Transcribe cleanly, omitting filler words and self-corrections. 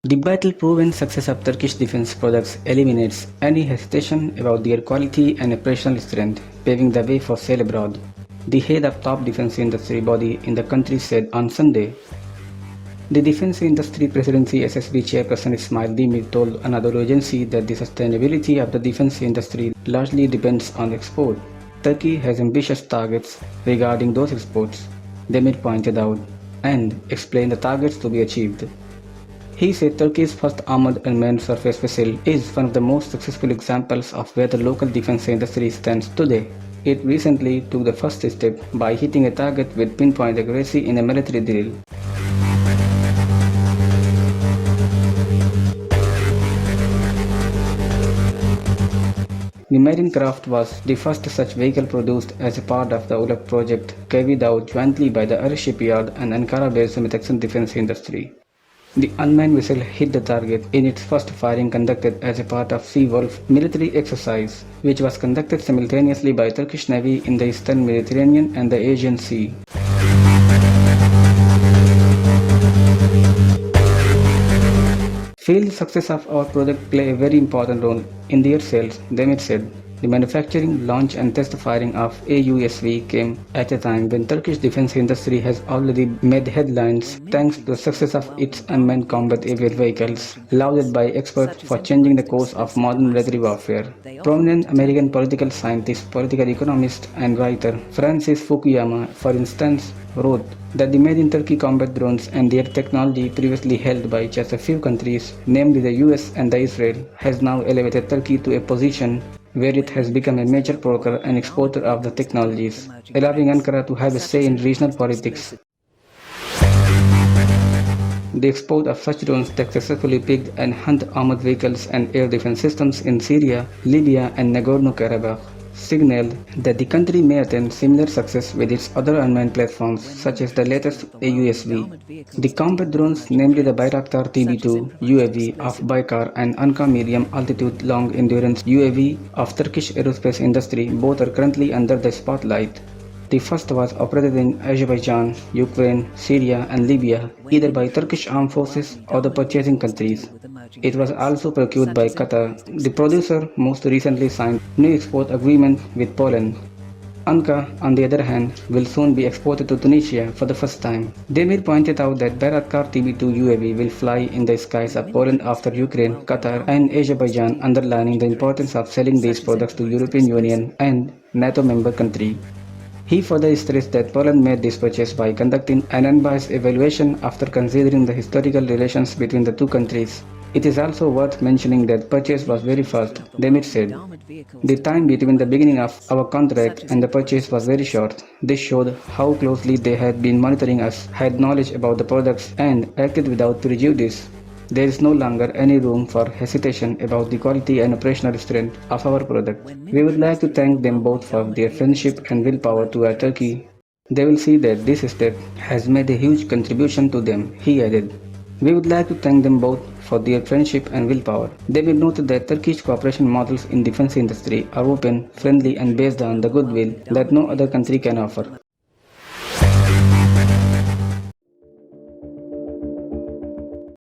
The battle-proven success of Turkish defense products eliminates any hesitation about their quality and operational strength, paving the way for sale abroad. The head of top defense industry body in the country said on Sunday. The Defense Industry Presidency SSB chairperson Ismail Demir told another agency that the sustainability of the defense industry largely depends on export. Turkey has ambitious targets regarding those exports, Demir pointed out, and explained the targets to be achieved. He said Turkey's first armored unmanned surface vessel is one of the most successful examples of where the local defense industry stands today. It recently took the first step by hitting a target with pinpoint accuracy in a military drill. The Marine craft was the first such vehicle produced as a part of the ULAP project carried out jointly by the Irish shipyard and Ankara-based Metexan defense industry. The unmanned vessel hit the target in its first firing conducted as a part of Sea Wolf military exercise, which was conducted simultaneously by Turkish Navy in the Eastern Mediterranean and the Aegean Sea. Field success of our product play a very important role in their sales, Demir said. The manufacturing, launch and test firing of AUSV came at a time when Turkish defense industry has already made headlines thanks to the success of its unmanned combat aerial vehicles, lauded by experts for changing the course of modern military warfare. Prominent American political scientist, political economist and writer Francis Fukuyama, for instance, wrote that the made in Turkey combat drones and their technology previously held by just a few countries, namely the US and the Israel, has now elevated Turkey to a position where it has become a major broker and exporter of the technologies, allowing Ankara to have a say in regional politics. The export of such drones that successfully picked and hunt armored vehicles and air defense systems in Syria, Libya and Nagorno-Karabakh signaled that the country may attain similar success with its other unmanned platforms such as the latest AUSV. The combat drones, namely the Bayraktar TB2 UAV of Baykar and Anka medium altitude long endurance UAV of Turkish aerospace industry, both are currently under the spotlight. The first was operated in Azerbaijan, Ukraine, Syria and Libya, either by Turkish armed forces or the purchasing countries. It was also procured by Qatar. The producer most recently signed new export agreement with Poland. Anka, on the other hand, will soon be exported to Tunisia for the first time. Demir pointed out that Bayraktar TB2 UAV will fly in the skies of Poland after Ukraine, Qatar and Azerbaijan, underlining the importance of selling these products to European Union and NATO member countries. He further stressed that Poland made this purchase by conducting an unbiased evaluation after considering the historical relations between the two countries. It is also worth mentioning that purchase was very fast, Demir said. The time between the beginning of our contract and the purchase was very short. This showed how closely they had been monitoring us, had knowledge about the products and acted without prejudice. There is no longer any room for hesitation about the quality and operational strength of our product. We would like to thank them both for their friendship and willpower to our Turkey. They will see that this step has made a huge contribution to them, he added. We would like to thank them both for their friendship and willpower. They will note that Turkish cooperation models in defense industry are open, friendly and based on the goodwill that no other country can offer.